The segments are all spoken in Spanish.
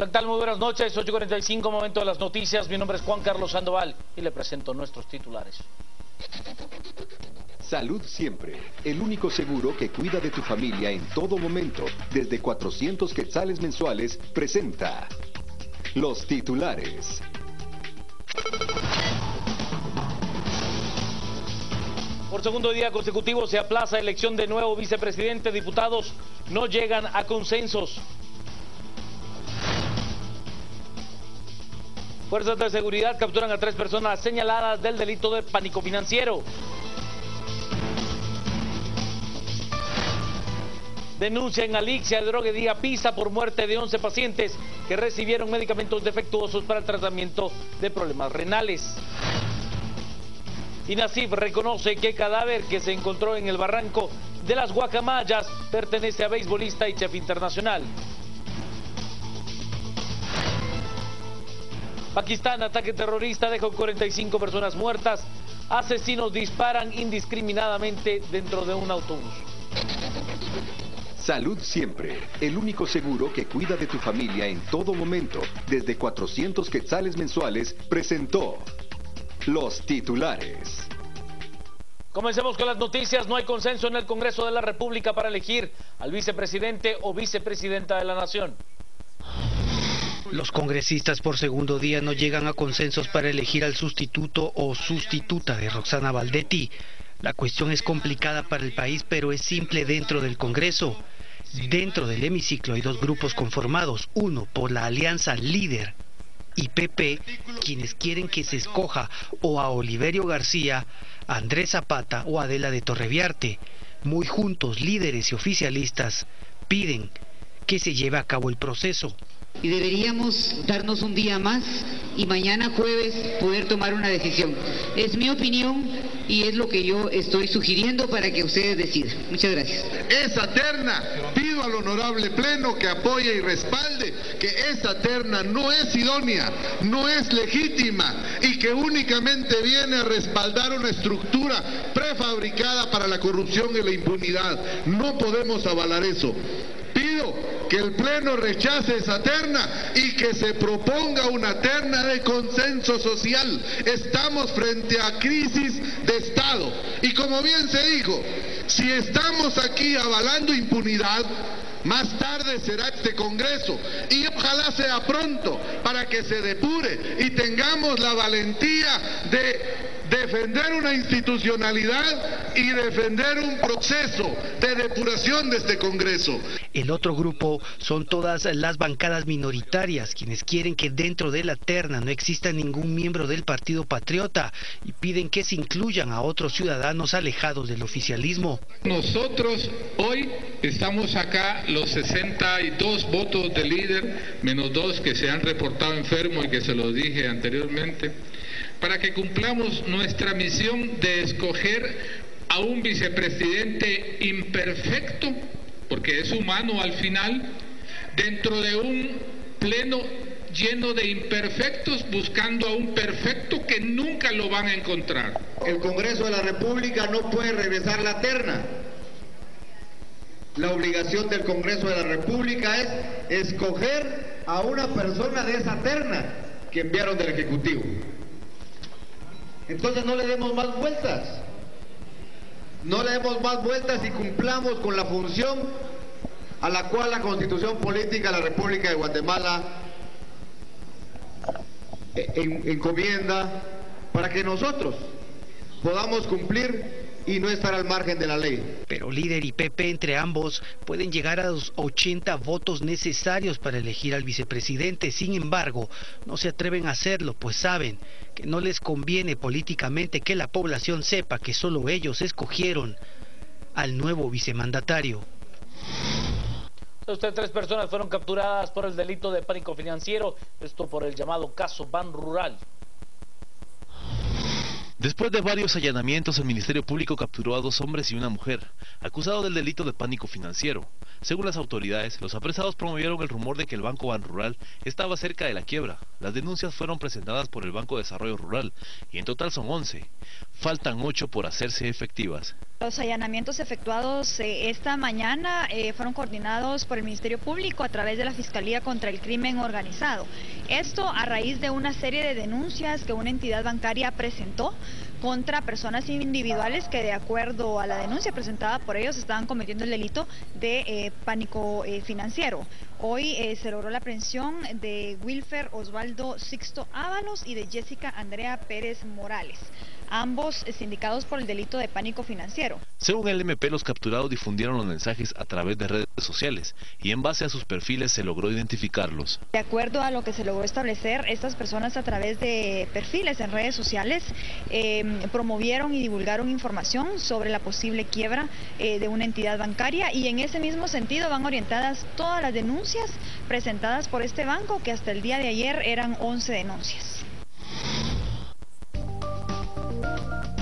Hola, ¿qué tal? Muy buenas noches, 8:45, momento de las noticias. Mi nombre es Juan Carlos Sandoval y le presento nuestros titulares. Salud Siempre, el único seguro que cuida de tu familia en todo momento, desde 400 quetzales mensuales, presenta los titulares. Por segundo día consecutivo se aplaza elección de nuevo vicepresidente. Diputados no llegan a consensos. Fuerzas de seguridad capturan a 3 personas señaladas del delito de pánico financiero. Denuncian Alixia de Droguería Pisa por muerte de 11 pacientes que recibieron medicamentos defectuosos para el tratamiento de problemas renales. INASIF reconoce que el cadáver que se encontró en el barranco de las Guacamayas pertenece a beisbolista y chef internacional. Pakistán, ataque terrorista, dejó 45 personas muertas. Asesinos disparan indiscriminadamente dentro de un autobús. Salud Siempre, el único seguro que cuida de tu familia en todo momento, desde 400 quetzales mensuales, presentó los titulares. Comencemos con las noticias. No hay consenso en el Congreso de la República para elegir al vicepresidente o vicepresidenta de la Nación. Los congresistas por segundo día no llegan a consensos para elegir al sustituto o sustituta de Roxana Baldetti. La cuestión es complicada para el país, pero es simple dentro del Congreso. Dentro del hemiciclo hay 2 grupos conformados, uno por la alianza Líder y PP, quienes quieren que se escoja o a Oliverio García, a Andrés Zapata o a Adela de Torreviarte. Muy juntos, líderes y oficialistas piden que se lleve a cabo el proceso. Y deberíamos darnos un día más y mañana jueves poder tomar una decisión. Es mi opinión y es lo que yo estoy sugiriendo para que ustedes decidan. Muchas gracias. Esa terna, pido al honorable pleno que apoye y respalde que esa terna no es idónea, no es legítima y que únicamente viene a respaldar una estructura prefabricada para la corrupción y la impunidad. No podemos avalar eso. Pido que el Pleno rechace esa terna y que se proponga una terna de consenso social. Estamos frente a crisis de Estado. Y como bien se dijo, si estamos aquí avalando impunidad, más tarde será este Congreso y ojalá sea pronto para que se depure y tengamos la valentía de defender una institucionalidad y defender un proceso de depuración de este Congreso. El otro grupo son todas las bancadas minoritarias, quienes quieren que dentro de la terna no exista ningún miembro del Partido Patriota y piden que se incluyan a otros ciudadanos alejados del oficialismo. Nosotros hoy estamos acá, los 62 votos de Líder, menos 2 que se han reportado enfermos y que se los dije anteriormente, para que cumplamos nuestra misión de escoger a un vicepresidente imperfecto, porque es humano al final, dentro de un pleno lleno de imperfectos, buscando a un perfecto que nunca lo van a encontrar. El Congreso de la República no puede regresar la terna. La obligación del Congreso de la República es escoger a una persona de esa terna que enviaron del Ejecutivo. Entonces no le demos más vueltas. No le demos más vueltas y cumplamos con la función a la cual la Constitución Política de la República de Guatemala encomienda para que nosotros podamos cumplir y no estar al margen de la ley. Pero Líder y PP entre ambos pueden llegar a los 80 votos necesarios para elegir al vicepresidente. Sin embargo, no se atreven a hacerlo, pues saben que no les conviene políticamente que la población sepa que solo ellos escogieron al nuevo vicemandatario. 3 personas fueron capturadas por el delito de pánico financiero, esto por el llamado caso Ban Rural. Después de varios allanamientos, el Ministerio Público capturó a 2 hombres y una mujer, acusados del delito de pánico financiero. Según las autoridades, los apresados promovieron el rumor de que el Banco Ban Rural estaba cerca de la quiebra. Las denuncias fueron presentadas por el Banco de Desarrollo Rural, y en total son 11. Faltan 8 por hacerse efectivas. Los allanamientos efectuados esta mañana fueron coordinados por el Ministerio Público a través de la Fiscalía contra el Crimen Organizado. Esto a raíz de una serie de denuncias que una entidad bancaria presentó contra personas individuales que, de acuerdo a la denuncia presentada por ellos, estaban cometiendo el delito de pánico financiero. Hoy se logró la aprehensión de Wilfer Osvaldo Sixto Ábalos y de Jessica Andrea Pérez Morales, ambos sindicados por el delito de pánico financiero. Según el MP, los capturados difundieron los mensajes a través de redes sociales y en base a sus perfiles se logró identificarlos. De acuerdo a lo que se logró establecer, estas personas a través de perfiles en redes sociales promovieron y divulgaron información sobre la posible quiebra de una entidad bancaria, y en ese mismo sentido van orientadas todas las denuncias presentadas por este banco, que hasta el día de ayer eran 11 denuncias.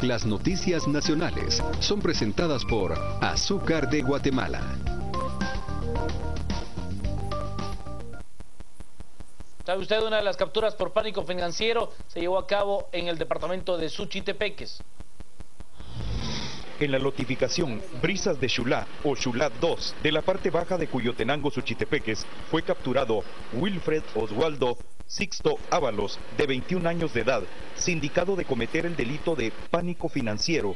Las noticias nacionales son presentadas por Azúcar de Guatemala. ¿Sabe usted? Una de las capturas por pánico financiero se llevó a cabo en el departamento de Suchitepeques. En la notificación Brisas de Xulá o Xulá 2 de la parte baja de Cuyotenango, Suchitepeques, fue capturado Wilfred Osvaldo Sixto Ábalos, de 21 años de edad, sindicado de cometer el delito de pánico financiero.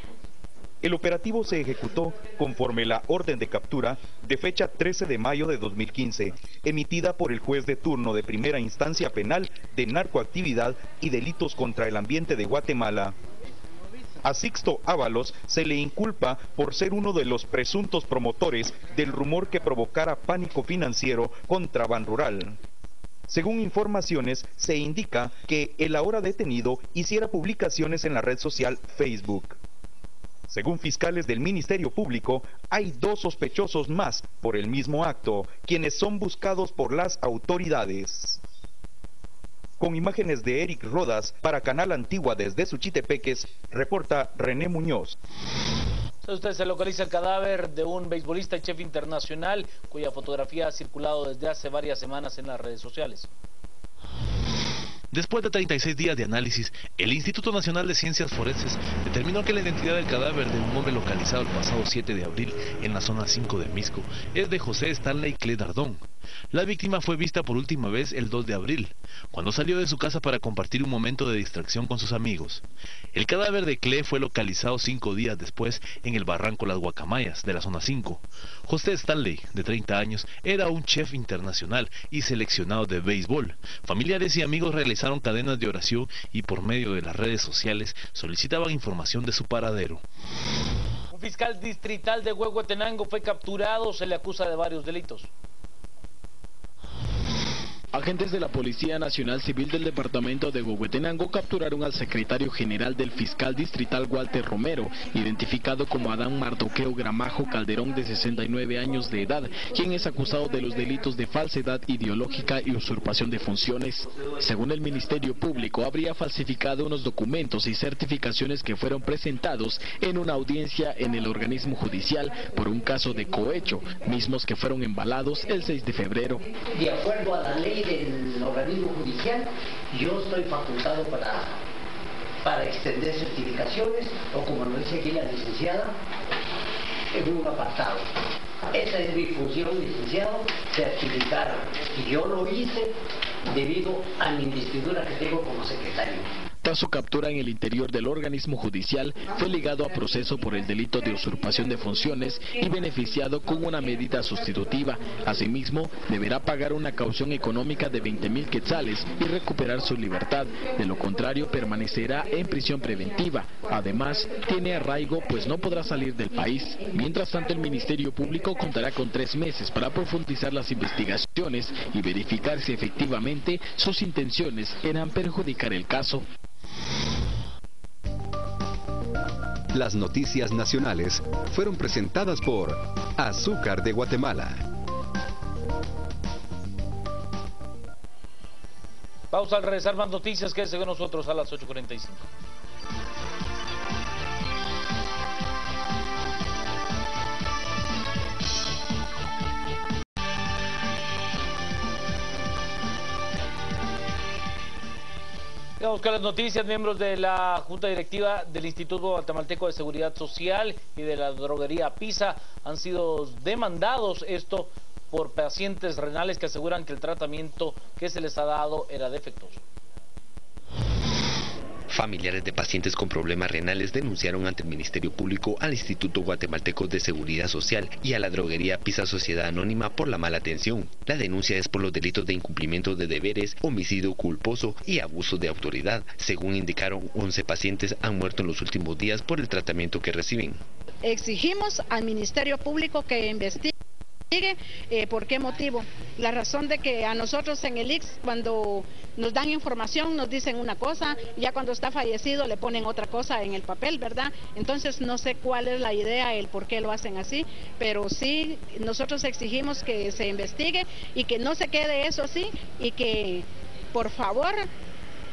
El operativo se ejecutó conforme la orden de captura de fecha 13 de mayo de 2015, emitida por el juez de turno de primera instancia penal de narcoactividad y delitos contra el ambiente de Guatemala. A Sixto Ábalos se le inculpa por ser uno de los presuntos promotores del rumor que provocara pánico financiero contra Banrural. Según informaciones, se indica que el ahora detenido hiciera publicaciones en la red social Facebook. Según fiscales del Ministerio Público, hay 2 sospechosos más por el mismo acto, quienes son buscados por las autoridades. Con imágenes de Eric Rodas, para Canal Antigua desde Suchitepeques, reporta René Muñoz. Usted se localiza el cadáver de un beisbolista y chef internacional cuya fotografía ha circulado desde hace varias semanas en las redes sociales. Después de 36 días de análisis, el Instituto Nacional de Ciencias Forenses determinó que la identidad del cadáver de un hombre localizado el pasado 7 de abril en la zona 5 de Misco es de José Stanley Cle Dardón. La víctima fue vista por última vez el 2 de abril, cuando salió de su casa para compartir un momento de distracción con sus amigos. El cadáver de Cle fue localizado 5 días después en el barranco Las Guacamayas de la zona 5. José Stanley, de 30 años, era un chef internacional y seleccionado de béisbol. Familiares y amigos realizaron cadenas de oración y por medio de las redes sociales solicitaban información de su paradero. Un fiscal distrital de Huehuetenango fue capturado, se le acusa de varios delitos. Agentes de la Policía Nacional Civil del departamento de Huehuetenango capturaron al secretario general del fiscal distrital Walter Romero, identificado como Adán Mardoqueo Gramajo Calderón, de 69 años de edad, quien es acusado de los delitos de falsedad ideológica y usurpación de funciones. Según el Ministerio Público, habría falsificado unos documentos y certificaciones que fueron presentados en una audiencia en el organismo judicial por un caso de cohecho, mismos que fueron embalados el 6 de febrero. De acuerdo a la ley del organismo judicial, yo estoy facultado para extender certificaciones, o como lo dice aquí la licenciada, en un apartado. Esa es mi función, licenciado, certificar. Y yo lo hice debido a mi investidura que tengo como secretario. Tras su captura en el interior del organismo judicial, fue ligado a proceso por el delito de usurpación de funciones y beneficiado con una medida sustitutiva. Asimismo, deberá pagar una caución económica de 20,000 quetzales y recuperar su libertad. De lo contrario, permanecerá en prisión preventiva. Además, tiene arraigo, pues no podrá salir del país. Mientras tanto, el Ministerio Público contará con 3 meses para profundizar las investigaciones y verificar si efectivamente sus intenciones eran perjudicar el caso. Las noticias nacionales fueron presentadas por Azúcar de Guatemala. Pausa, al regresar más noticias, quédese con nosotros a las 8:45. Vamos con las noticias. Miembros de la Junta Directiva del Instituto Guatemalteco de Seguridad Social y de la droguería PISA han sido demandados, esto por pacientes renales que aseguran que el tratamiento que se les ha dado era defectuoso. Familiares de pacientes con problemas renales denunciaron ante el Ministerio Público, al Instituto Guatemalteco de Seguridad Social y a la droguería PISA Sociedad Anónima por la mala atención. La denuncia es por los delitos de incumplimiento de deberes, homicidio culposo y abuso de autoridad. Según indicaron, 11 pacientes han muerto en los últimos días por el tratamiento que reciben. Exigimos al Ministerio Público que investigue. ¿Por qué motivo? La razón de que a nosotros en el IX, cuando nos dan información, nos dicen una cosa, ya cuando está fallecido le ponen otra cosa en el papel, ¿verdad? Entonces no sé cuál es la idea, el por qué lo hacen así, pero sí, nosotros exigimos que se investigue y que no se quede eso así y que, por favor,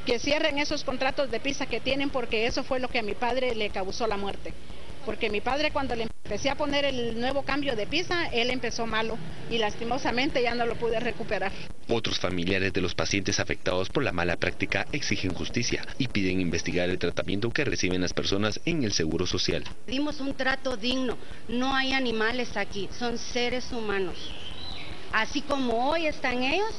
que cierren esos contratos de PISA que tienen, porque eso fue lo que a mi padre le causó la muerte. Porque mi padre, cuando le empecé a poner el nuevo cambio de PISA, él empezó malo y lastimosamente ya no lo pude recuperar. Otros familiares de los pacientes afectados por la mala práctica exigen justicia y piden investigar el tratamiento que reciben las personas en el Seguro Social. Dimos un trato digno, no hay animales aquí, son seres humanos. Así como hoy están ellos,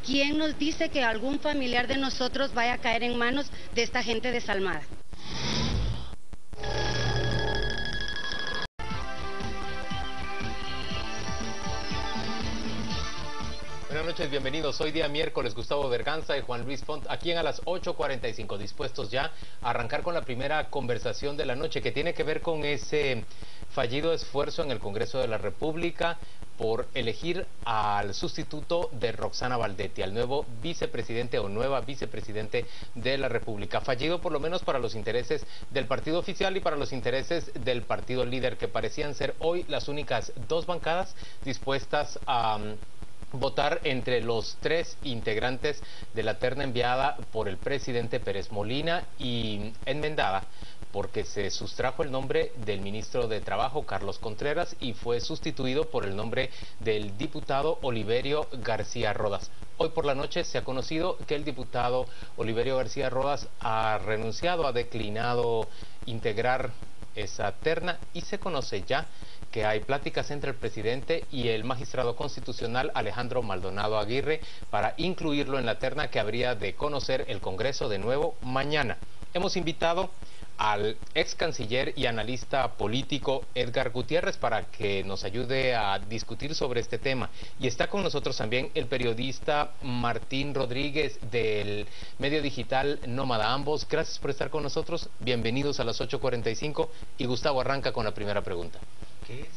¿quién nos dice que algún familiar de nosotros vaya a caer en manos de esta gente desalmada? Buenas noches, bienvenidos. Hoy día miércoles, Gustavo Berganza y Juan Luis Font, aquí a las 8:45, dispuestos ya a arrancar con la primera conversación de la noche, que tiene que ver con ese fallido esfuerzo en el Congreso de la República por elegir al sustituto de Roxana Baldetti, al nuevo vicepresidente o nueva vicepresidente de la República. Fallido por lo menos para los intereses del partido oficial y para los intereses del partido líder, que parecían ser hoy las únicas dos bancadas dispuestas a votar entre los tres integrantes de la terna enviada por el presidente Pérez Molina y enmendada porque se sustrajo el nombre del ministro de Trabajo, Carlos Contreras, y fue sustituido por el nombre del diputado Oliverio García Rodas. Hoy por la noche se ha conocido que el diputado Oliverio García Rodas ha renunciado, ha declinado integrar esa terna y se conoce ya que hay pláticas entre el presidente y el magistrado constitucional Alejandro Maldonado Aguirre para incluirlo en la terna que habría de conocer el Congreso de nuevo mañana. Hemos invitado al ex canciller y analista político Edgar Gutiérrez para que nos ayude a discutir sobre este tema. Y está con nosotros también el periodista Martín Rodríguez del medio digital Nómada. Ambos, gracias por estar con nosotros. Bienvenidos a las 8:45 y Gustavo arranca con la primera pregunta. ¿Qué es,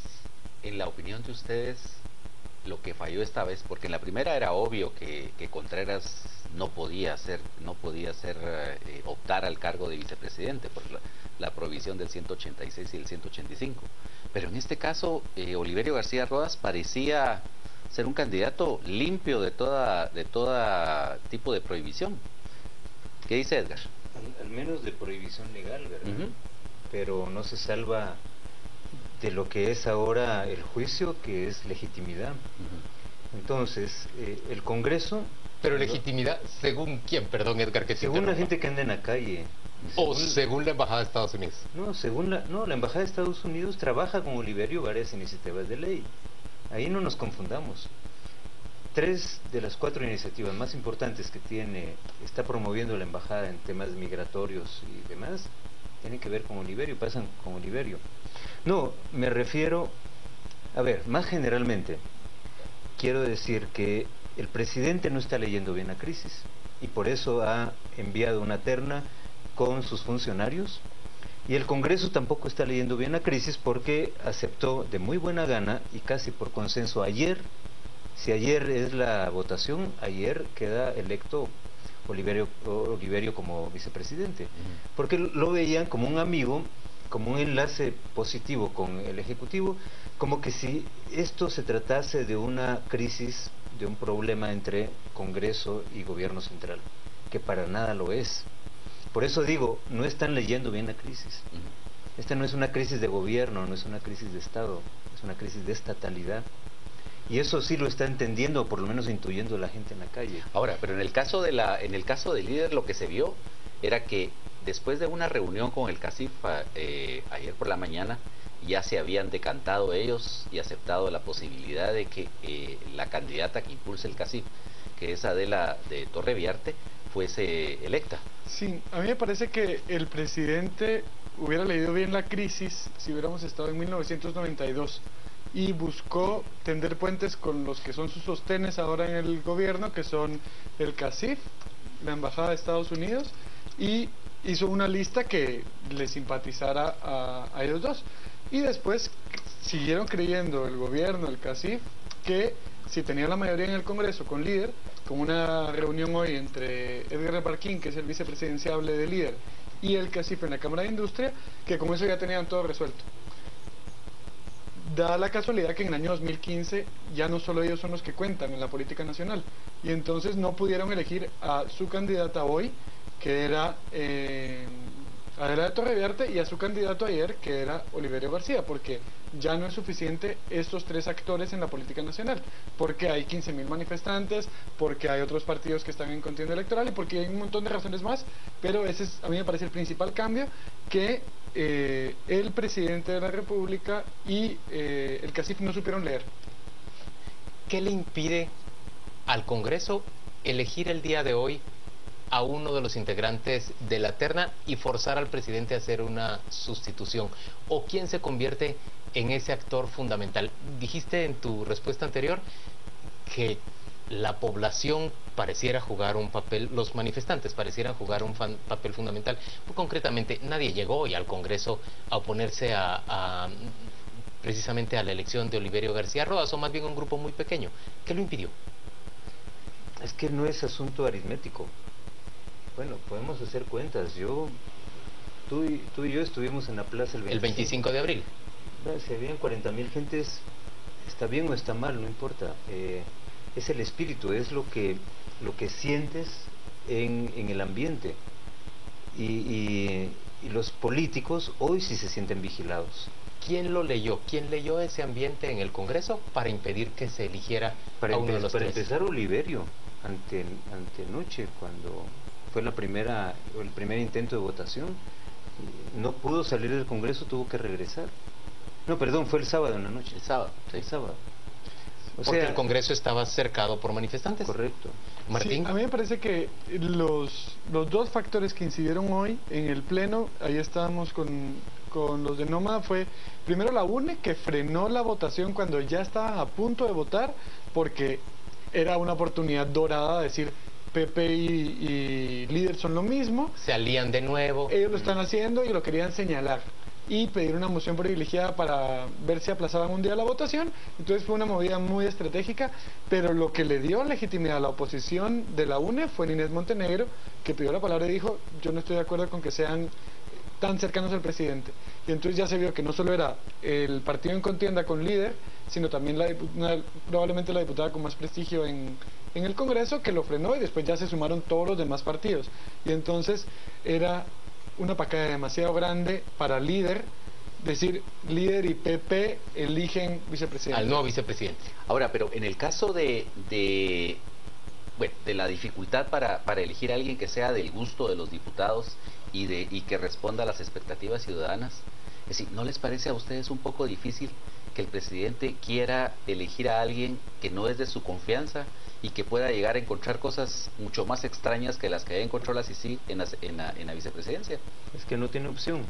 en la opinión de ustedes, lo que falló esta vez? Porque en la primera era obvio que Contreras no podía optar al cargo de vicepresidente por la provisión del 186 y el 185. Pero en este caso, Oliverio García Rodas parecía ser un candidato limpio de toda tipo de prohibición. ¿Qué dice Edgar? Al menos de prohibición legal, ¿verdad? Pero no se salva de lo que es ahora el juicio, que es legitimidad. Entonces, el Congreso... Pero legitimidad, ¿según quién? Perdón, Edgar, que según la gente que anda en la calle. ¿O según la Embajada de Estados Unidos? No, la Embajada de Estados Unidos trabaja con Oliverio varias iniciativas de ley. Ahí no nos confundamos. 3 de las 4 iniciativas más importantes que está promoviendo la Embajada en temas migratorios y demás, tienen que ver con Oliverio, pasan con Oliverio. No, me refiero, a ver, más generalmente, quiero decir que el presidente no está leyendo bien la crisis y por eso ha enviado una terna con sus funcionarios, y el Congreso tampoco está leyendo bien la crisis porque aceptó de muy buena gana y casi por consenso ayer, si ayer es la votación, ayer queda electo Oliverio como vicepresidente, porque lo veían como un amigo, como un enlace positivo con el Ejecutivo, como que si esto se tratase de una crisis, de un problema entre Congreso y Gobierno Central, que para nada lo es. Por eso digo, no están leyendo bien la crisis. Esta no es una crisis de gobierno, no es una crisis de Estado, es una crisis de estatalidad. Y eso sí lo está entendiendo, o por lo menos intuyendo la gente en la calle. Ahora, pero en el caso del líder, lo que se vio era que después de una reunión con el CACIF ayer por la mañana, ya se habían decantado ellos y aceptado la posibilidad de que la candidata que impulse el CACIF, que es Adela de Torreviarte, fuese electa. Sí, a mí me parece que el presidente hubiera leído bien la crisis si hubiéramos estado en 1992 y buscó tender puentes con los que son sus sostenes ahora en el gobierno, que son el CACIF, la Embajada de Estados Unidos, y hizo una lista que le simpatizara a ellos dos. Y después siguieron creyendo el gobierno, el CACIF, que si tenía la mayoría en el Congreso con líder, con una reunión hoy entre Edgar Barquín, que es el vicepresidenciable de líder, y el CACIF en la Cámara de Industria, que con eso ya tenían todo resuelto. Da la casualidad que en el año 2015 ya no solo ellos son los que cuentan en la política nacional, y entonces no pudieron elegir a su candidata hoy, que era Adela de Torreviarte, y a su candidato ayer, que era Oliverio García, porque ya no es suficiente estos tres actores en la política nacional, porque hay 15.000 manifestantes, porque hay otros partidos que están en contienda electoral y porque hay un montón de razones más, pero ese es, a mí me parece el principal cambio, que el presidente de la República y el CACIF no supieron leer. ¿Qué le impide al Congreso elegir el día de hoy a uno de los integrantes de la terna y forzar al presidente a hacer una sustitución? ¿O quién se convierte en ese actor fundamental? Dijiste en tu respuesta anterior que la población pareciera jugar un papel, los manifestantes parecieran jugar un papel fundamental. Pues, concretamente, nadie llegó hoy al Congreso a oponerse precisamente a la elección de Oliverio García Rodas, o más bien un grupo muy pequeño. ¿Qué lo impidió? Es que no es asunto aritmético. Bueno, podemos hacer cuentas. Tú y yo estuvimos en la plaza el 25 de abril. Si habían 40.000 gentes, está bien o está mal, no importa. Es el espíritu, es lo que sientes en el ambiente. Y los políticos hoy sí se sienten vigilados. ¿Quién lo leyó? ¿Quién leyó ese ambiente en el Congreso para impedir que se eligiera a uno de los tres? Para empezar, Oliverio, antenoche, cuando fue el primer intento de votación, no pudo salir del Congreso, tuvo que regresar. No, perdón, fue el sábado en la noche. El sábado. Sí, el sábado. Porque el Congreso estaba cercado por manifestantes. Correcto. Martín. Sí, a mí me parece que los dos factores que incidieron hoy en el Pleno, ahí estábamos con los de Nómada, fue primero la UNE, que frenó la votación cuando ya estaban a punto de votar, porque era una oportunidad dorada de decir PP y líder son lo mismo. Se alían de nuevo. Ellos lo están haciendo y lo querían señalar y pedir una moción privilegiada para ver si aplazaban un día la votación. Entonces fue una movida muy estratégica, pero lo que le dio legitimidad a la oposición de la UNE fue Inés Montenegro, que pidió la palabra y dijo: yo no estoy de acuerdo con que sean tan cercanos al presidente. Y entonces ya se vio que no solo era el partido en contienda con líder, sino también probablemente la diputada con más prestigio en el Congreso, que lo frenó, y después ya se sumaron todos los demás partidos. Y entonces era una pacada demasiado grande para líder decir líder y PP eligen vicepresidente. Al nuevo vicepresidente. Ahora, pero en el caso de la dificultad para elegir a alguien que sea del gusto de los diputados y que responda a las expectativas ciudadanas, es decir, ¿no les parece a ustedes un poco difícil que el presidente quiera elegir a alguien que no es de su confianza y que pueda llegar a encontrar cosas mucho más extrañas que las que encontró la CICI en la vicepresidencia? Es que no tiene opción.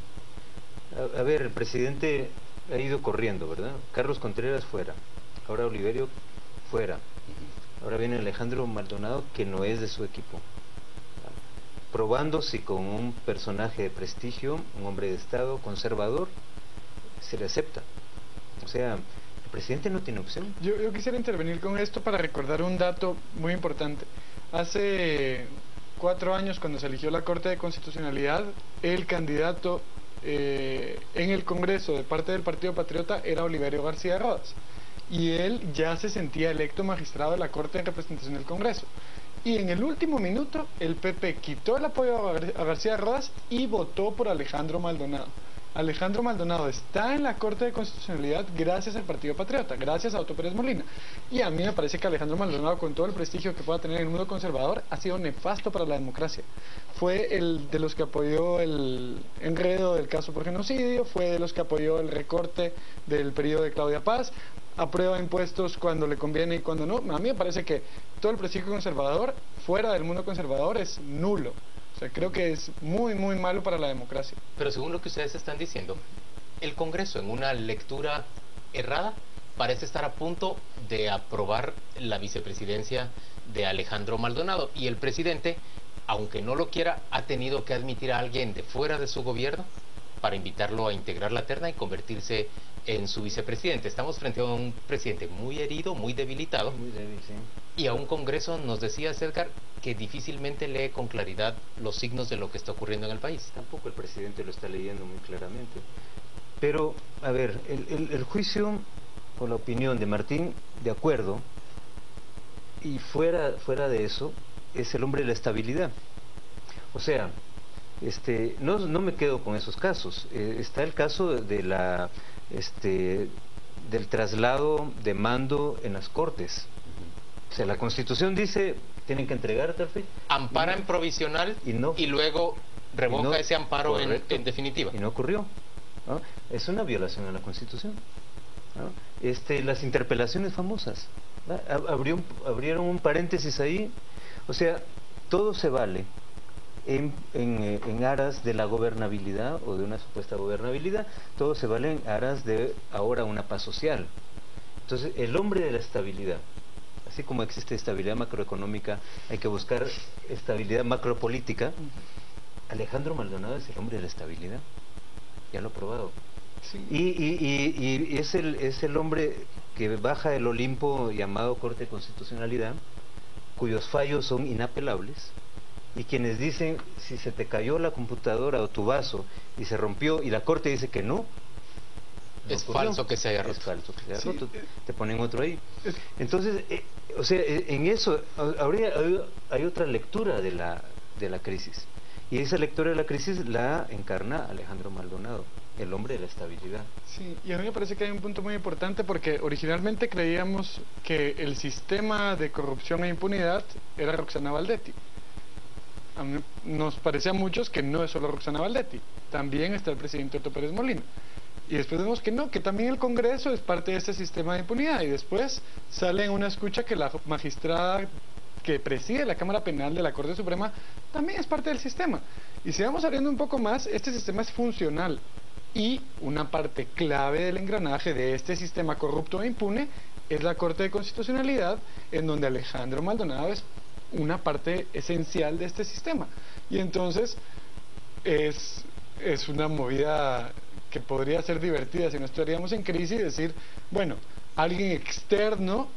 A ver, el presidente ha ido corriendo, ¿verdad? Carlos Contreras fuera, ahora Oliverio fuera, ahora viene Alejandro Maldonado, que no es de su equipo, probándose con un personaje de prestigio, un hombre de Estado conservador, se le acepta. O sea, el presidente no tiene opción. Yo quisiera intervenir con esto para recordar un dato muy importante. Hace 4 años, cuando se eligió la Corte de Constitucionalidad, el candidato en el Congreso de parte del Partido Patriota era Oliverio García Rodas, y él ya se sentía electo magistrado de la Corte de Representación del Congreso. Y en el último minuto el PP quitó el apoyo a García Rodas y votó por Alejandro Maldonado. Alejandro Maldonado está en la Corte de Constitucionalidad gracias al Partido Patriota, gracias a Otto Pérez Molina. Y a mí me parece que Alejandro Maldonado, con todo el prestigio que pueda tener en el mundo conservador, ha sido nefasto para la democracia. Fue el de los que apoyó el enredo del caso por genocidio, fue de los que apoyó el recorte del periodo de Claudia Paz, aprueba impuestos cuando le conviene y cuando no. A mí me parece que todo el prestigio conservador, fuera del mundo conservador, es nulo. O sea, creo que es muy, muy malo para la democracia. Pero según lo que ustedes están diciendo, el Congreso, en una lectura errada, parece estar a punto de aprobar la vicepresidencia de Alejandro Maldonado. Y el presidente, aunque no lo quiera, ha tenido que admitir a alguien de fuera de su gobierno para invitarlo a integrar la terna y convertirse en su vicepresidente. Estamos frente a un presidente muy herido, muy debilitado. Muy débil, sí. Y a un Congreso, nos decía Edgar, que difícilmente lee con claridad los signos de lo que está ocurriendo en el país. Tampoco el presidente lo está leyendo muy claramente. Pero, a ver, el juicio o la opinión de Martín, de acuerdo, y fuera de eso, es el hombre de la estabilidad. O sea, no me quedo con esos casos. Está el caso de del traslado de mando en las Cortes. O sea, la Constitución dice, tienen que entregar tal fe. Ampara en provisional y luego revoca ese amparo en definitiva. Y no ocurrió, ¿no? Es una violación a la Constitución, ¿no? Las interpelaciones famosas, ¿no? Abrieron un paréntesis ahí. O sea, todo se vale en aras de la gobernabilidad o de una supuesta gobernabilidad, todo se vale en aras de ahora una paz social. Entonces, el hombre de la estabilidad, así como existe estabilidad macroeconómica, hay que buscar estabilidad macropolítica. Alejandro Maldonado es el hombre de la estabilidad, ya lo he probado. Sí. Y es el hombre que baja del Olimpo llamado Corte de Constitucionalidad, cuyos fallos son inapelables, y quienes dicen, si se te cayó la computadora o tu vaso y se rompió y la Corte dice que no, es falso que se haya roto. Es falso que se haya roto, te ponen otro ahí. Entonces, o sea, en eso hay otra lectura de la crisis, y esa lectura de la crisis la encarna Alejandro Maldonado, el hombre de la estabilidad. Sí, y a mí me parece que hay un punto muy importante, porque originalmente creíamos que el sistema de corrupción e impunidad era Roxana Valdetti. A mí nos parece a muchos que no es solo Roxana Valdetti, también está el presidente Otto Pérez Molina. Y después vemos que no, que también el Congreso es parte de este sistema de impunidad. Y después sale en una escucha que la magistrada que preside la Cámara Penal de la Corte Suprema también es parte del sistema. Y si vamos abriendo un poco más, este sistema es funcional. Y una parte clave del engranaje de este sistema corrupto e impune es la Corte de Constitucionalidad, en donde Alejandro Maldonado es una parte esencial de este sistema. Y entonces es una movida que podría ser divertida si no estaríamos en crisis, y decir, bueno, alguien externo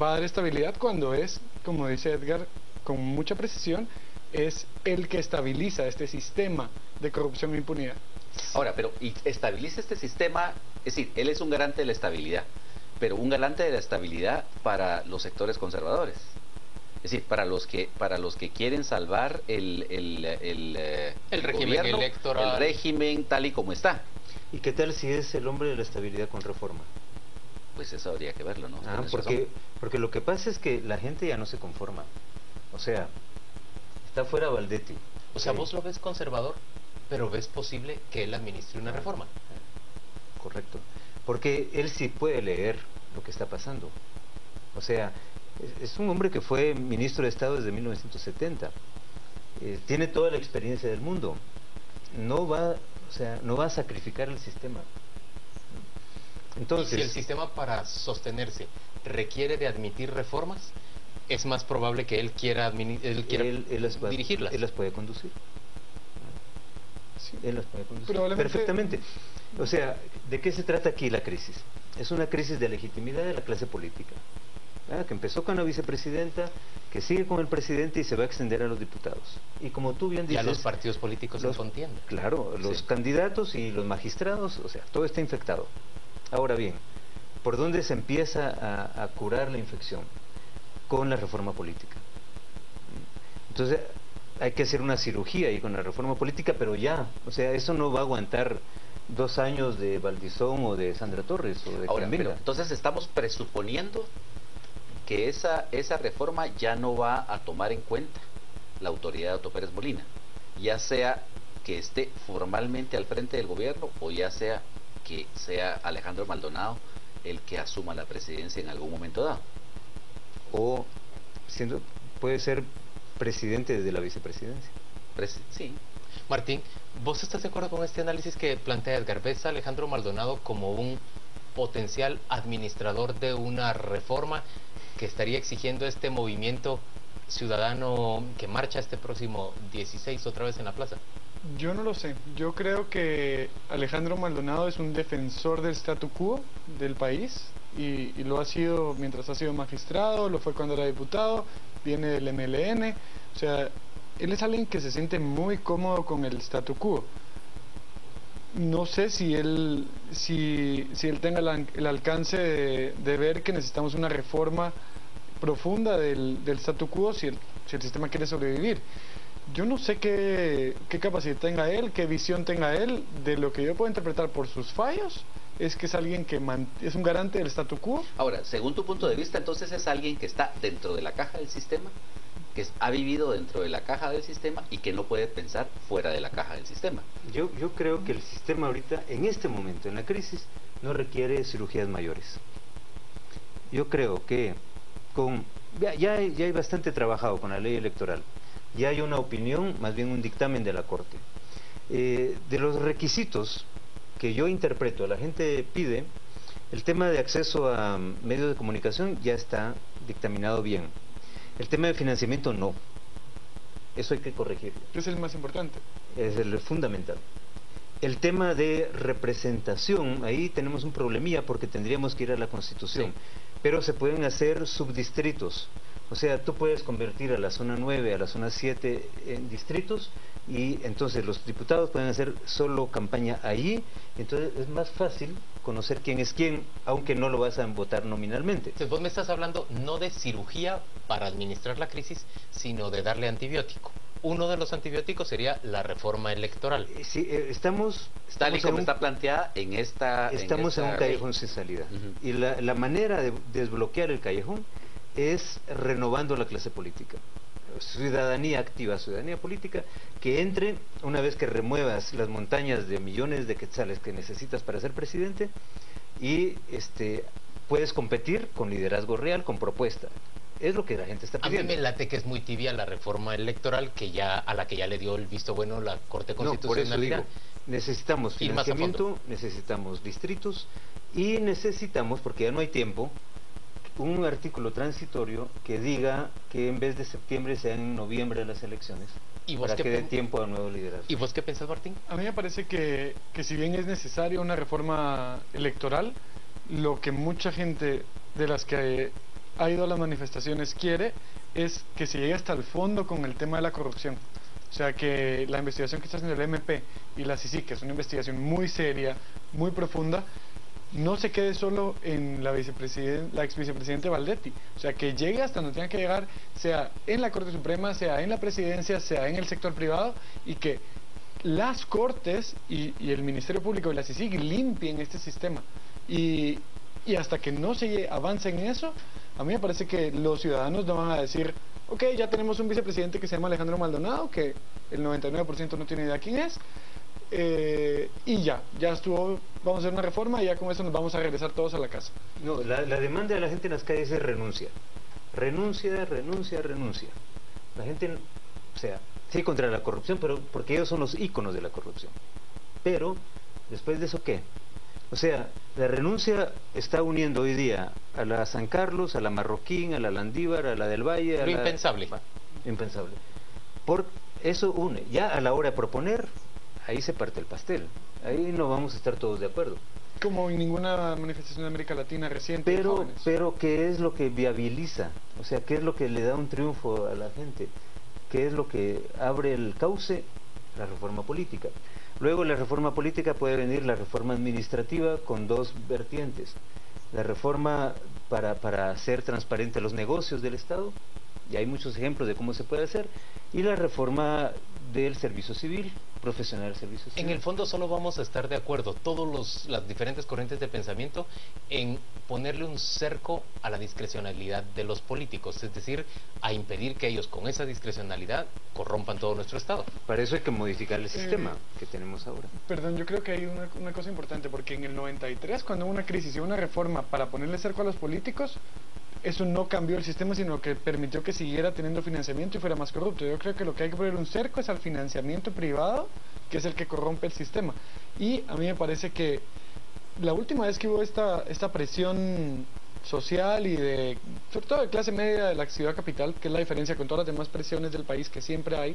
va a dar estabilidad, cuando es, como dice Edgar con mucha precisión, es el que estabiliza este sistema de corrupción e impunidad. Ahora, pero y estabiliza este sistema, es decir, él es un garante de la estabilidad, pero un garante de la estabilidad para los sectores conservadores. Es decir, para los que quieren salvar el régimen gobierno, electoral, el régimen tal y como está. ¿Y qué tal si es el hombre de la estabilidad con reforma? Pues eso habría que verlo, ¿no? Porque lo que pasa es que la gente ya no se conforma. O sea, está fuera Valdetti. O sea, vos lo ves conservador, pero ves posible que él administre una reforma. Correcto. Porque él sí puede leer lo que está pasando. O sea, es un hombre que fue ministro de Estado desde 1970. Tiene toda la experiencia del mundo. No va a sacrificar el sistema. Entonces, y si el sistema, para sostenerse, requiere de admitir reformas, es más probable que él quiera dirigirlas. Él las puede conducir. Sí. Él las puede conducir perfectamente. O sea, ¿de qué se trata aquí la crisis? Es una crisis de legitimidad de la clase política, que empezó con la vicepresidenta, que sigue con el presidente y se va a extender a los diputados. Y como tú bien dices, y a los partidos políticos en contienda. Claro, los candidatos y los magistrados, o sea, todo está infectado. Ahora bien, ¿por dónde se empieza a curar la infección? Con la reforma política. Entonces, hay que hacer una cirugía ahí con la reforma política, pero ya, o sea, eso no va a aguantar 2 años de Valdizón o de Sandra Torres o de Ahora, quien venga. pero entonces estamos presuponiendo que esa reforma ya no va a tomar en cuenta la autoridad de Otto Pérez Molina, ya sea que esté formalmente al frente del gobierno o ya sea que sea Alejandro Maldonado el que asuma la presidencia en algún momento dado. O puede ser presidente desde la vicepresidencia. Sí. Martín, ¿vos estás de acuerdo con este análisis que plantea Edgar? ¿Ves a Alejandro Maldonado como un potencial administrador de una reforma que estaría exigiendo este movimiento ciudadano que marcha este próximo 16 otra vez en la plaza? Yo no lo sé. Yo creo que Alejandro Maldonado es un defensor del statu quo del país y lo ha sido mientras ha sido magistrado, lo fue cuando era diputado, viene del MLN, o sea, él es alguien que se siente muy cómodo con el statu quo. No sé si él tenga el alcance de ver que necesitamos una reforma profunda del statu quo si el sistema quiere sobrevivir. Yo no sé qué capacidad tenga él, qué visión tenga él. De lo que yo puedo interpretar por sus fallos es que es alguien que es un garante del statu quo. Ahora, según tu punto de vista, entonces es alguien que está dentro de la caja del sistema, que ha vivido dentro de la caja del sistema y que no puede pensar fuera de la caja del sistema. Yo creo que el sistema ahorita, en este momento, en la crisis, no requiere cirugías mayores. Yo creo que ya hay bastante trabajado con la ley electoral. Ya hay una opinión, más bien un dictamen de la Corte. De los requisitos que yo interpreto, la gente pide, el tema de acceso a medios de comunicación ya está dictaminado bien. El tema de financiamiento no. Eso hay que corregirlo. Es el más importante. Es el fundamental. El tema de representación, ahí tenemos un problemilla porque tendríamos que ir a la Constitución. Sí. Pero se pueden hacer subdistritos. O sea, tú puedes convertir a la zona 9, a la zona 7 en distritos y entonces los diputados pueden hacer solo campaña allí. Entonces es más fácil conocer quién es quién, aunque no lo vas a votar nominalmente. Entonces vos me estás hablando no de cirugía para administrar la crisis, sino de darle antibiótico. Uno de los antibióticos sería la reforma electoral. Sí, estamos tal y como está planteada en esta... Estamos en un callejón sin salida. Y la manera de desbloquear el callejón es renovando la clase política. Ciudadanía activa, ciudadanía política, que entre, una vez que remuevas las montañas de millones de quetzales que necesitas para ser presidente, y puedes competir con liderazgo real, con propuesta. Es lo que la gente está pidiendo. A mí me late que es muy tibia la reforma electoral a la que ya le dio el visto bueno la Corte Constitucional. No, por eso digo, necesitamos financiamiento, necesitamos distritos y necesitamos, porque ya no hay tiempo, un artículo transitorio que diga que en vez de septiembre sean en noviembre las elecciones, para que dé tiempo a nuevo liderazgo. ¿Y vos qué pensás, Martín? A mí me parece que si bien es necesaria una reforma electoral, lo que mucha gente de las que ha ido a las manifestaciones quiere es que se llegue hasta el fondo con el tema de la corrupción. O sea, que la investigación que está haciendo el MP y la CICIG, que es una investigación muy seria, muy profunda, no se quede solo en la ex vicepresidente Valdetti, o sea, que llegue hasta donde tenga que llegar, sea en la Corte Suprema, sea en la presidencia, sea en el sector privado, y que las Cortes y el Ministerio Público y la CICIG limpien este sistema. Y hasta que no se avance en eso, a mí me parece que los ciudadanos no van a decir, ok, ya tenemos un vicepresidente que se llama Alejandro Maldonado, que el 99% no tiene idea quién es, y ya estuvo, vamos a hacer una reforma y ya con eso nos vamos a regresar todos a la casa. No, la demanda de la gente en las calles es renuncia. Renuncia. La gente, o sea, sí contra la corrupción, pero porque ellos son los íconos de la corrupción. Pero, después de eso, ¿qué? O sea, la renuncia está uniendo hoy día a la San Carlos, a la Marroquín, a la Landívar, a la del Valle. Lo impensable. Impensable. Por eso une. Ya a la hora de proponer, ahí se parte el pastel. Ahí no vamos a estar todos de acuerdo. Como en ninguna manifestación de América Latina reciente. Pero ¿qué es lo que viabiliza? O sea, ¿qué es lo que le da un triunfo a la gente? ¿Qué es lo que abre el cauce? La reforma política. Luego la reforma política puede venir la reforma administrativa con dos vertientes. La reforma para hacer transparente los negocios del Estado y hay muchos ejemplos de cómo se puede hacer, y la reforma del servicio civil, profesional del servicio civil. En el fondo solo vamos a estar de acuerdo, las diferentes corrientes de pensamiento, en ponerle un cerco a la discrecionalidad de los políticos, es decir, a impedir que ellos con esa discrecionalidad corrompan todo nuestro Estado. Para eso hay que modificar el sistema que tenemos ahora. Perdón, yo creo que hay una cosa importante, porque en el 93, cuando hubo una crisis y una reforma para ponerle cerco a los políticos, eso no cambió el sistema, sino que permitió que siguiera teniendo financiamiento y fuera más corrupto. Yo creo que lo que hay que poner un cerco es al financiamiento privado, que es el que corrompe el sistema. Y a mí me parece que la última vez que hubo esta presión social y sobre todo de clase media de la ciudad capital, que es la diferencia con todas las demás presiones del país que siempre hay,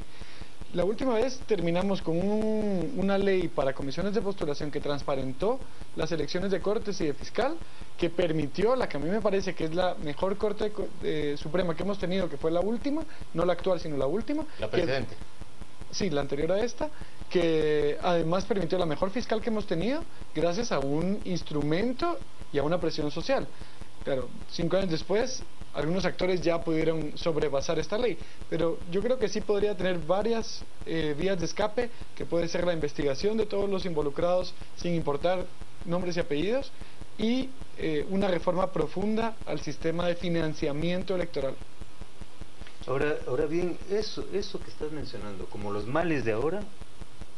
la última vez terminamos con una ley para comisiones de postulación que transparentó las elecciones de Cortes y de Fiscal, que permitió la que a mí me parece que es la mejor Corte Suprema que hemos tenido, que fue la última, no la actual sino la última. La precedente. Sí, la anterior a esta, que además permitió la mejor fiscal que hemos tenido gracias a un instrumento y a una presión social. Claro, 5 años después, algunos actores ya pudieron sobrepasar esta ley, pero yo creo que sí podría tener varias vías de escape, que puede ser la investigación de todos los involucrados sin importar nombres y apellidos, y una reforma profunda al sistema de financiamiento electoral. Ahora bien, eso que estás mencionando, como los males de ahora,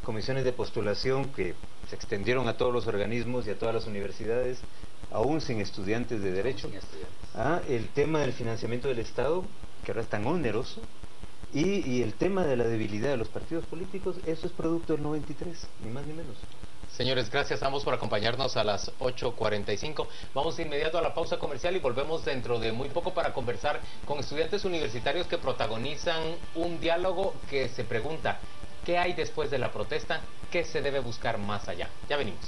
comisiones de postulación que se extendieron a todos los organismos y a todas las universidades, aún sin estudiantes de derecho, el tema del financiamiento del Estado, que ahora es tan oneroso, y el tema de la debilidad de los partidos políticos, eso es producto del 93, ni más ni menos. Señores, gracias a ambos por acompañarnos a las 8:45. Vamos de inmediato a la pausa comercial y volvemos dentro de muy poco para conversar con estudiantes universitarios que protagonizan un diálogo que se pregunta: ¿qué hay después de la protesta? ¿Qué se debe buscar más allá? Ya venimos.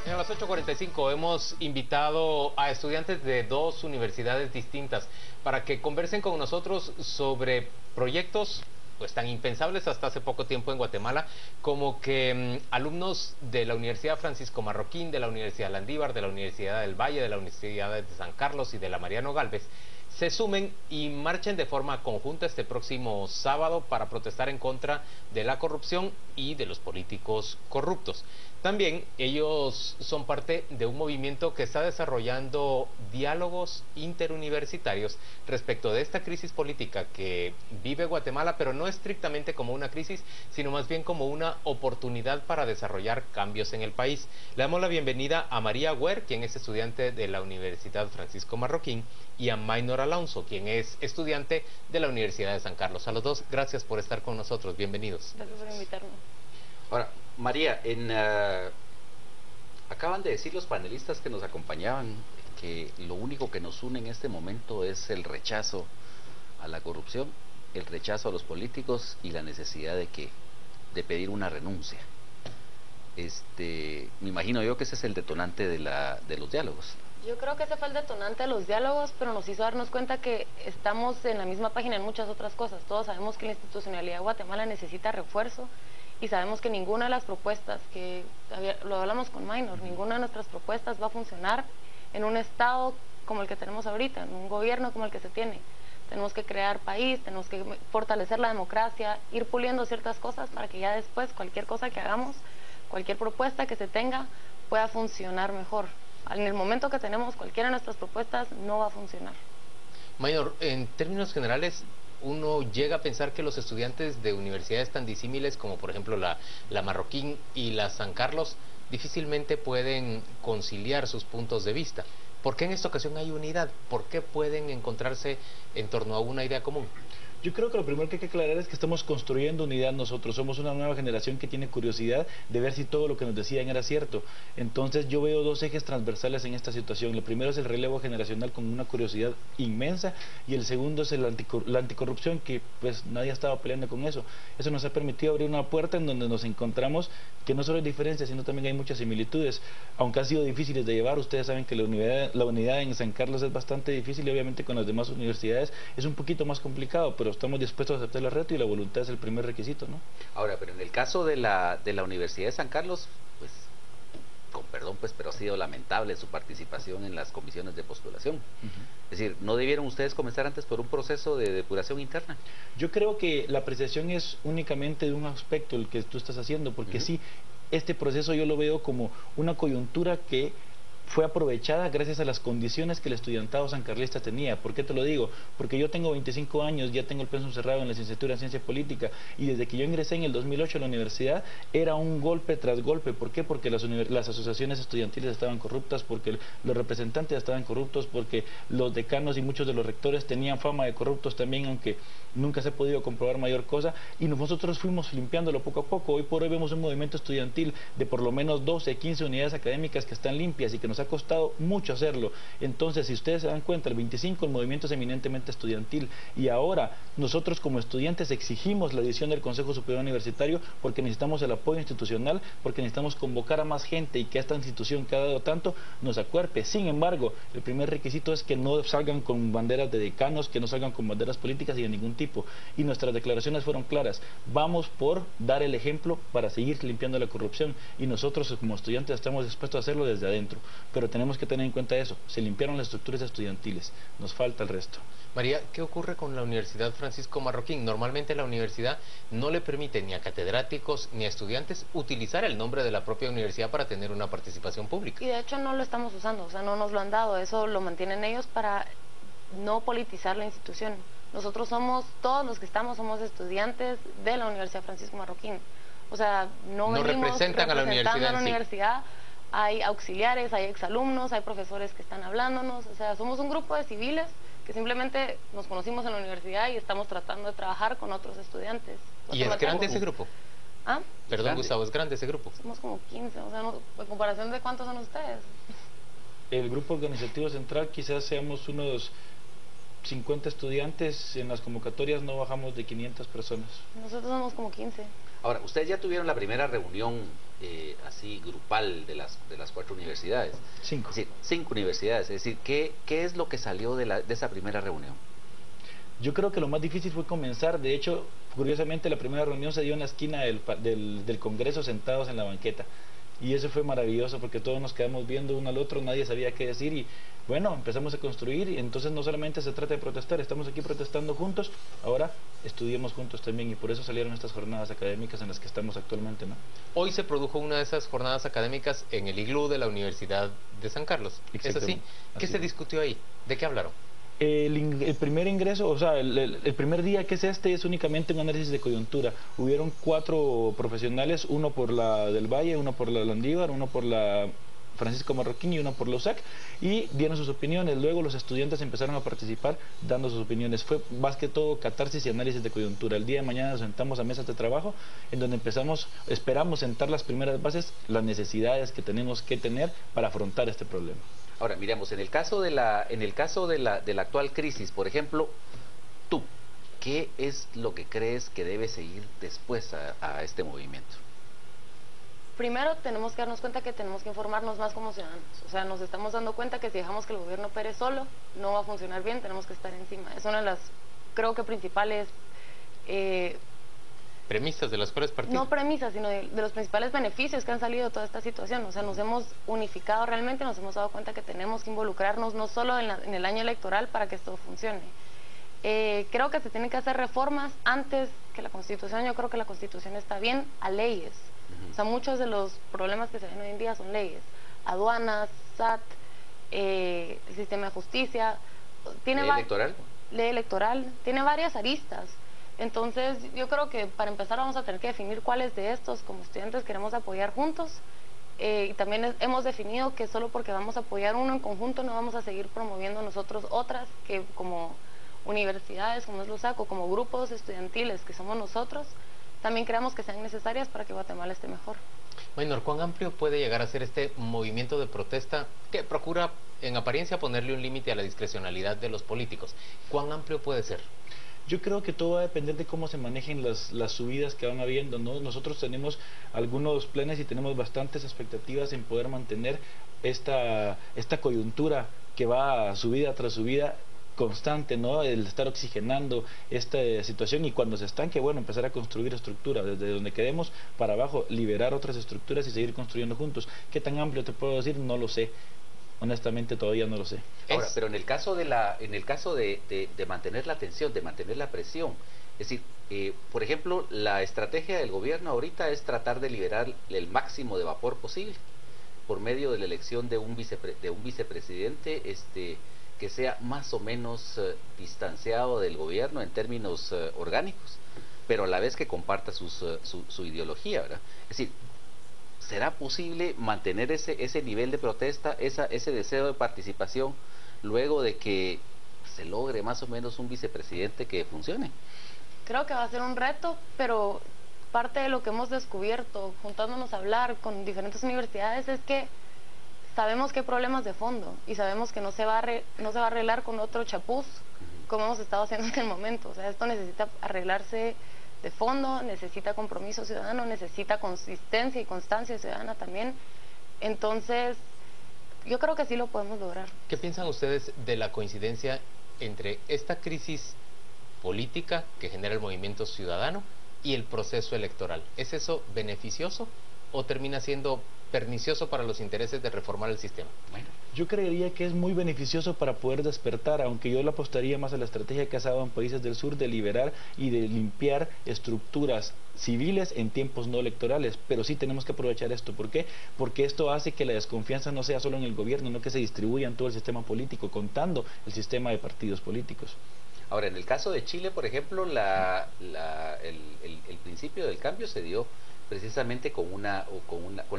A las 8:45 hemos invitado a estudiantes de 2 universidades distintas para que conversen con nosotros sobre proyectos pues tan impensables hasta hace poco tiempo en Guatemala, como que alumnos de la Universidad Francisco Marroquín, de la Universidad Landívar, de la Universidad del Valle, de la Universidad de San Carlos y de la Mariano Gálvez se sumen y marchen de forma conjunta este próximo sábado para protestar en contra de la corrupción y de los políticos corruptos. También ellos son parte de un movimiento que está desarrollando diálogos interuniversitarios respecto de esta crisis política que vive Guatemala, pero no estrictamente como una crisis, sino más bien como una oportunidad para desarrollar cambios en el país. Le damos la bienvenida a María Güer, quien es estudiante de la Universidad Francisco Marroquín, y a Maynor Alonso, quien es estudiante de la Universidad de San Carlos. A los dos, gracias por estar con nosotros. Bienvenidos. Gracias por invitarme. Ahora, María, acaban de decir los panelistas que nos acompañaban que lo único que nos une en este momento es el rechazo a la corrupción, el rechazo a los políticos y la necesidad de pedir una renuncia. Me imagino yo que ese es el detonante de los diálogos. Yo creo que ese fue el detonante de los diálogos, pero nos hizo darnos cuenta que estamos en la misma página en muchas otras cosas. Todos sabemos que la institucionalidad de Guatemala necesita refuerzo y sabemos que ninguna de las propuestas, lo hablamos con Maynor, ninguna de nuestras propuestas va a funcionar en un estado como el que tenemos ahorita, en un gobierno como el que se tiene. Tenemos que crear país, tenemos que fortalecer la democracia, ir puliendo ciertas cosas para que ya después cualquier cosa que hagamos, cualquier propuesta que se tenga, pueda funcionar mejor. En el momento que tenemos cualquiera de nuestras propuestas no va a funcionar. Maynor, en términos generales, uno llega a pensar que los estudiantes de universidades tan disímiles como por ejemplo la Marroquín y la San Carlos difícilmente pueden conciliar sus puntos de vista. ¿Por qué en esta ocasión hay unidad? ¿Por qué pueden encontrarse en torno a una idea común? Yo creo que lo primero que hay que aclarar es que estamos construyendo unidad nosotros. Somos una nueva generación que tiene curiosidad de ver si todo lo que nos decían era cierto. Entonces yo veo 2 ejes transversales en esta situación. El primero es el relevo generacional con una curiosidad inmensa, y el segundo es la anticorrupción, que pues nadie estaba peleando con eso. Eso nos ha permitido abrir una puerta en donde nos encontramos que no solo hay diferencias, sino también hay muchas similitudes. Aunque han sido difíciles de llevar, ustedes saben que la unidad en San Carlos es bastante difícil, y obviamente con las demás universidades es un poquito más complicado, pero pero estamos dispuestos a aceptar el reto y la voluntad es el primer requisito, ¿no? Ahora, pero en el caso de la Universidad de San Carlos, pues, con perdón, pues, pero ha sido lamentable su participación en las comisiones de postulación. Es decir, ¿no debieron ustedes comenzar antes por un proceso de depuración interna? Yo creo que la apreciación es únicamente de un aspecto el que tú estás haciendo, porque sí, este proceso yo lo veo como una coyuntura que fue aprovechada gracias a las condiciones que el estudiantado sancarlista tenía. ¿Por qué te lo digo? Porque yo tengo 25 años, ya tengo el pensum cerrado en la licenciatura en Ciencia Política, y desde que yo ingresé en el 2008 a la universidad, era un golpe tras golpe. ¿Por qué? Porque las asociaciones estudiantiles estaban corruptas, porque los representantes estaban corruptos, porque los decanos y muchos de los rectores tenían fama de corruptos también, aunque nunca se ha podido comprobar mayor cosa, y nosotros fuimos limpiándolo poco a poco. Hoy por hoy vemos un movimiento estudiantil de por lo menos 12, 15 unidades académicas que están limpias y que nos ha costado mucho hacerlo. Entonces, si ustedes se dan cuenta, el 25 el movimiento es eminentemente estudiantil, y ahora nosotros como estudiantes exigimos la adición del Consejo Superior Universitario porque necesitamos el apoyo institucional, porque necesitamos convocar a más gente y que esta institución que ha dado tanto nos acuerpe. Sin embargo, el primer requisito es que no salgan con banderas de decanos, que no salgan con banderas políticas y de ningún tipo. Y nuestras declaraciones fueron claras: vamos por dar el ejemplo para seguir limpiando la corrupción, y nosotros como estudiantes estamos dispuestos a hacerlo desde adentro, pero tenemos que tener en cuenta eso: se limpiaron las estructuras estudiantiles, nos falta el resto. María, ¿qué ocurre con la Universidad Francisco Marroquín? Normalmente la universidad no le permite ni a catedráticos ni a estudiantes utilizar el nombre de la propia universidad para tener una participación pública. Y de hecho no lo estamos usando, o sea, no nos lo han dado, eso lo mantienen ellos para no politizar la institución. Nosotros somos, todos los que estamos somos estudiantes de la Universidad Francisco Marroquín. O sea, no venimos representan a la universidad. Hay auxiliares, hay exalumnos, hay profesores que están hablándonos. O sea, somos un grupo de civiles que simplemente nos conocimos en la universidad y estamos tratando de trabajar con otros estudiantes. ¿Y es grande ese grupo? ¿Ah? Perdón, Gustavo, ¿es grande ese grupo? Somos como 15, o sea, en comparación de ¿cuántos son ustedes? El grupo organizativo central quizás seamos unos 50 estudiantes, en las convocatorias no bajamos de 500 personas. Nosotros somos como 15. Ahora, ustedes ya tuvieron la primera reunión así grupal de las 4 universidades. 5. Es decir, 5 universidades. Es decir, ¿qué es lo que salió de esa primera reunión? Yo creo que lo más difícil fue comenzar. De hecho, curiosamente la primera reunión se dio en la esquina del Congreso, sentados en la banqueta. Y eso fue maravilloso porque todos nos quedamos viendo uno al otro, nadie sabía qué decir, y bueno, empezamos a construir. Y entonces no solamente se trata de protestar, estamos aquí protestando juntos, ahora estudiemos juntos también, y por eso salieron estas jornadas académicas en las que estamos actualmente, ¿no? Hoy se produjo una de esas jornadas académicas en el iglú de la Universidad de San Carlos. ¿Es así? ¿Qué se discutió ahí? ¿De qué hablaron? El primer ingreso, o sea, el primer día que es únicamente un análisis de coyuntura. Hubieron 4 profesionales, uno por la del Valle, uno por la Landívar, uno por la Francisco Marroquín y uno por la USAC, y dieron sus opiniones. Luego los estudiantes empezaron a participar dando sus opiniones. Fue más que todo catarsis y análisis de coyuntura. El día de mañana nos sentamos a mesas de trabajo en donde esperamos sentar las primeras bases, las necesidades que tenemos que tener para afrontar este problema. Ahora, miremos, en el caso de la actual crisis, por ejemplo, tú, ¿qué es lo que crees que debe seguir después a este movimiento? Primero tenemos que darnos cuenta que tenemos que informarnos más como ciudadanos. O sea, nos estamos dando cuenta que si dejamos que el gobierno opere solo, no va a funcionar bien, tenemos que estar encima. Es una de las, creo que principales... premisas de las cuales partimos. No premisas, sino de los principales beneficios que han salido de toda esta situación. O sea, nos hemos unificado realmente, nos hemos dado cuenta que tenemos que involucrarnos no solo en el año electoral para que esto funcione. Creo que se tienen que hacer reformas antes que la Constitución. Yo creo que la Constitución está bien a leyes. O sea, muchos de los problemas que se ven hoy en día son leyes. Aduanas, SAT, el sistema de justicia. ¿Ley electoral? Ley electoral. Tiene varias aristas. Entonces, yo creo que para empezar vamos a tener que definir cuáles de estos como estudiantes queremos apoyar juntos. Y también hemos definido que solo porque vamos a apoyar uno en conjunto no vamos a seguir promoviendo nosotros otras que como universidades, como es LUSAC, o como grupos estudiantiles que somos nosotros, también creemos que sean necesarias para que Guatemala esté mejor. Maynor, ¿cuán amplio puede llegar a ser este movimiento de protesta que procura en apariencia ponerle un límite a la discrecionalidad de los políticos? ¿Cuán amplio puede ser? Yo creo que todo va a depender de cómo se manejen las subidas que van habiendo, ¿no? Nosotros tenemos algunos planes y tenemos bastantes expectativas en poder mantener esta coyuntura que va subida tras subida constante, ¿no? El estar oxigenando esta situación, y cuando se estanque, bueno, empezar a construir estructuras desde donde quedemos para abajo, liberar otras estructuras y seguir construyendo juntos. ¿Qué tan amplio te puedo decir? No lo sé. Honestamente todavía no lo sé. Ahora, pero en el caso de mantener la tensión, de mantener la presión, es decir, por ejemplo, la estrategia del gobierno ahorita es tratar de liberar el máximo de vapor posible por medio de la elección de un vicepresidente que sea más o menos distanciado del gobierno en términos orgánicos, pero a la vez que comparta su ideología, ¿verdad? Es decir, ¿será posible mantener ese nivel de protesta, ese deseo de participación, luego de que se logre más o menos un vicepresidente que funcione? Creo que va a ser un reto, pero parte de lo que hemos descubierto juntándonos a hablar con diferentes universidades es que sabemos que hay problemas de fondo y sabemos que no se va a arreglar con otro chapuz como hemos estado haciendo hasta el momento. O sea, esto necesita arreglarse de fondo, necesita compromiso ciudadano, necesita consistencia y constancia ciudadana también. Entonces, yo creo que sí lo podemos lograr. ¿Qué piensan ustedes de la coincidencia entre esta crisis política que genera el movimiento ciudadano y el proceso electoral? ¿Es eso beneficioso o termina siendo pernicioso para los intereses de reformar el sistema? Bueno, yo creería que es muy beneficioso para poder despertar, aunque yo le apostaría más a la estrategia que ha dado en países del sur de liberar y de limpiar estructuras civiles en tiempos no electorales, pero sí tenemos que aprovechar esto. ¿Por qué? Porque esto hace que la desconfianza no sea solo en el gobierno, no que se distribuya en todo el sistema político, contando el sistema de partidos políticos. Ahora, en el caso de Chile, por ejemplo, el principio del cambio se dio precisamente con la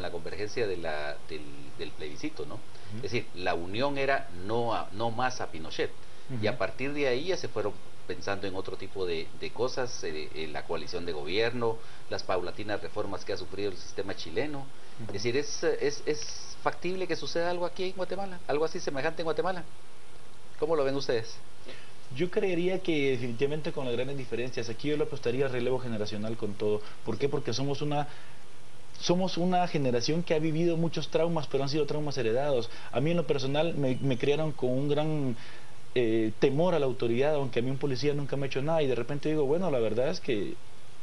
convergencia del plebiscito, ¿no? Es decir, la unión era no más a Pinochet, y a partir de ahí ya se fueron pensando en otro tipo de cosas, la coalición de gobierno, las paulatinas reformas que ha sufrido el sistema chileno. Es decir, ¿es factible que suceda algo aquí en Guatemala? ¿Algo así semejante en Guatemala? ¿Cómo lo ven ustedes? Yo creería que definitivamente con las grandes diferencias. Aquí yo le apostaría al relevo generacional con todo. ¿Por qué? Porque somos una generación que ha vivido muchos traumas, pero han sido traumas heredados. A mí en lo personal me criaron con un gran temor a la autoridad, aunque a mí un policía nunca me ha hecho nada, y de repente digo, bueno, la verdad es que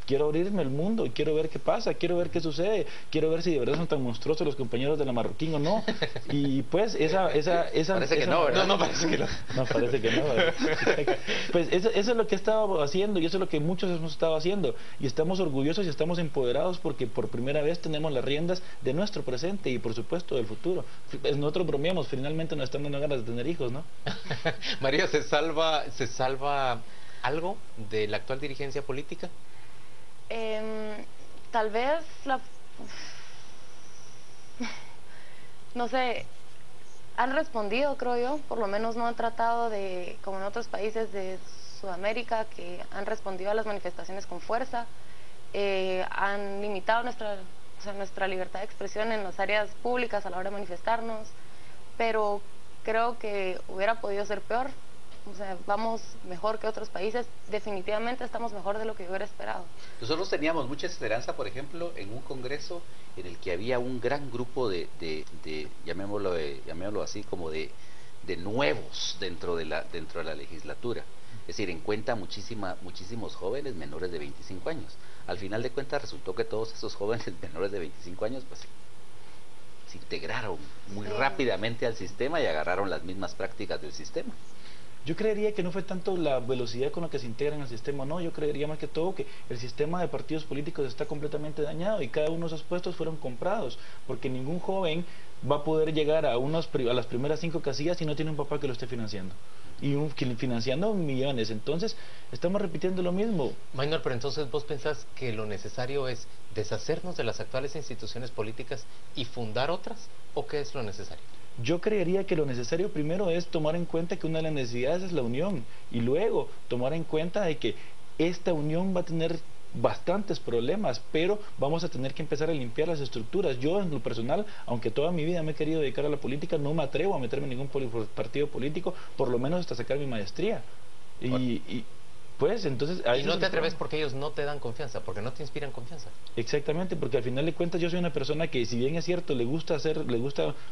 quiero abrirme el mundo y quiero ver qué pasa, quiero ver qué sucede, quiero ver si de verdad son tan monstruosos los compañeros de la Marroquín o no. Y pues parece que no, ¿verdad? No, parece que no. No, parece que no, ¿verdad? Pues eso es lo que he estado haciendo, y eso es lo que muchos hemos estado haciendo, y estamos orgullosos y estamos empoderados porque por primera vez tenemos las riendas de nuestro presente y por supuesto del futuro. Nosotros bromeamos, finalmente nos están dando ganas de tener hijos, ¿no? María, ¿se salva algo de la actual dirigencia política? Tal vez no sé, han respondido, creo yo, por lo menos no han tratado de, como en otros países de Sudamérica, que han respondido a las manifestaciones con fuerza, han limitado nuestra libertad de expresión en las áreas públicas a la hora de manifestarnos, pero creo que hubiera podido ser peor. O sea, vamos mejor que otros países, definitivamente estamos mejor de lo que yo hubiera esperado. Nosotros teníamos mucha esperanza, por ejemplo, en un congreso en el que había un gran grupo de llamémoslo así, como de nuevos dentro de la legislatura. Es decir, en cuenta muchísimos jóvenes menores de 25 años. Al final de cuentas resultó que todos esos jóvenes menores de 25 años pues se integraron muy rápidamente al sistema y agarraron las mismas prácticas del sistema. Yo creería que no fue tanto la velocidad con la que se integran al sistema, no, yo creería más que todo que el sistema de partidos políticos está completamente dañado y cada uno de esos puestos fueron comprados, porque ningún joven va a poder llegar a las primeras 5 casillas si no tiene un papá que lo esté financiando, y financiando millones. Entonces estamos repitiendo lo mismo. Maynor, pero entonces vos pensás que lo necesario es deshacernos de las actuales instituciones políticas y fundar otras, ¿o qué es lo necesario? Yo creería que lo necesario primero es tomar en cuenta que una de las necesidades es la unión, y luego tomar en cuenta de que esta unión va a tener bastantes problemas, pero vamos a tener que empezar a limpiar las estructuras. Yo en lo personal, aunque toda mi vida me he querido dedicar a la política, no me atrevo a meterme en ningún partido político, por lo menos hasta sacar mi maestría. Pues entonces... Y no te atreves porque ellos no te dan confianza, porque no te inspiran confianza. Exactamente, porque al final de cuentas yo soy una persona que, si bien es cierto, le gusta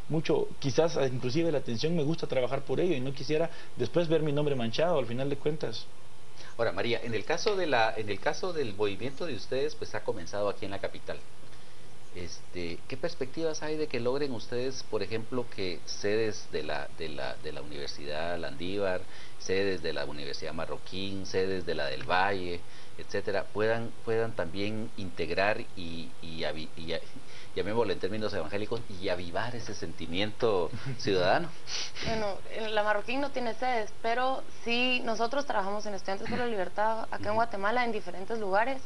mucho, quizás inclusive la atención, me gusta trabajar por ello y no quisiera después ver mi nombre manchado al final de cuentas. Ahora, María, en el caso del movimiento de ustedes, pues ha comenzado aquí en la capital. ¿Qué perspectivas hay de que logren ustedes, por ejemplo, que sedes de la Universidad Landívar, sedes de la Universidad Marroquín, sedes de la del Valle, etcétera, puedan también integrar y llamémoslo en términos evangélicos, y avivar ese sentimiento ciudadano? Bueno, la Marroquín no tiene sedes, pero sí nosotros trabajamos en Estudiantes por la Libertad acá en Guatemala en diferentes lugares.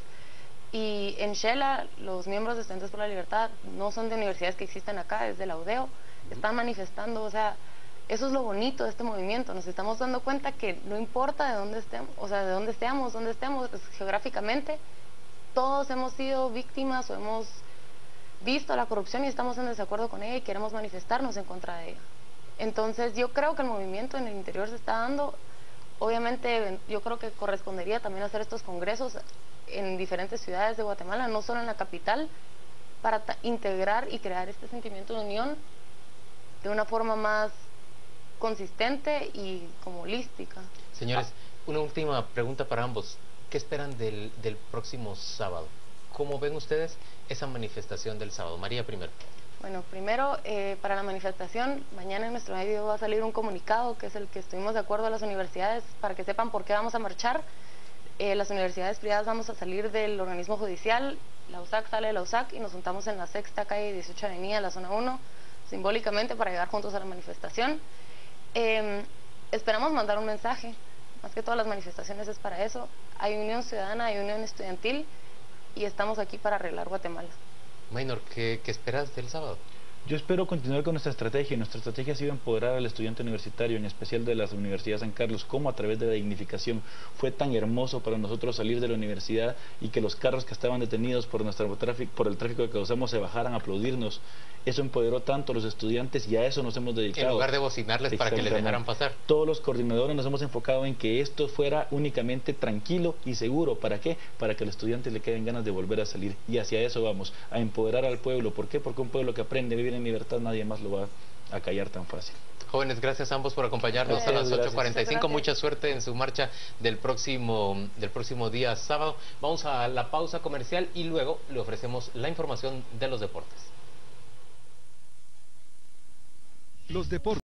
Y en Shela, los miembros de Estudiantes por la Libertad no son de universidades que existen acá, es de la UDEO, están manifestando, o sea, eso es lo bonito de este movimiento, nos estamos dando cuenta que no importa de dónde estemos, o sea, de dónde estemos, pues, geográficamente, todos hemos sido víctimas o hemos visto la corrupción y estamos en desacuerdo con ella y queremos manifestarnos en contra de ella. Entonces yo creo que el movimiento en el interior se está dando, obviamente yo creo que correspondería también hacer estos congresos en diferentes ciudades de Guatemala, no solo en la capital, para integrar y crear este sentimiento de unión de una forma más consistente y como holística. Señores, una última pregunta para ambos. ¿Qué esperan del próximo sábado? ¿Cómo ven ustedes esa manifestación del sábado? María, primero. Bueno, primero, para la manifestación, mañana en nuestro medio va a salir un comunicado, que es el que estuvimos de acuerdo a las universidades, para que sepan por qué vamos a marchar. Las universidades privadas vamos a salir del organismo judicial, la USAC sale de la USAC y nos juntamos en la 6ª calle 18 Avenida, la zona 1, simbólicamente para llegar juntos a la manifestación. Esperamos mandar un mensaje, más que todas las manifestaciones es para eso. Hay unión ciudadana, hay unión estudiantil y estamos aquí para arreglar Guatemala. Maynor, ¿qué esperas del sábado? Yo espero continuar con nuestra estrategia. Nuestra estrategia ha sido empoderar al estudiante universitario, en especial de la Universidad de San Carlos, como a través de la dignificación. Fue tan hermoso para nosotros salir de la universidad y que los carros que estaban detenidos por el tráfico que causamos se bajaran a aplaudirnos. Eso empoderó tanto a los estudiantes y a eso nos hemos dedicado. En lugar de bocinarles para que les dejaran pasar. Todos los coordinadores nos hemos enfocado en que esto fuera únicamente tranquilo y seguro. ¿Para qué? Para que a los estudiantes le queden ganas de volver a salir. Y hacia eso vamos, a empoderar al pueblo. ¿Por qué? Porque un pueblo que aprende a vivir en libertad, nadie más lo va a callar tan fácil. Jóvenes, gracias a ambos por acompañarnos a las 8:45. Mucha suerte en su marcha del próximo día sábado. Vamos a la pausa comercial y luego le ofrecemos la información de los deportes. Los deportes.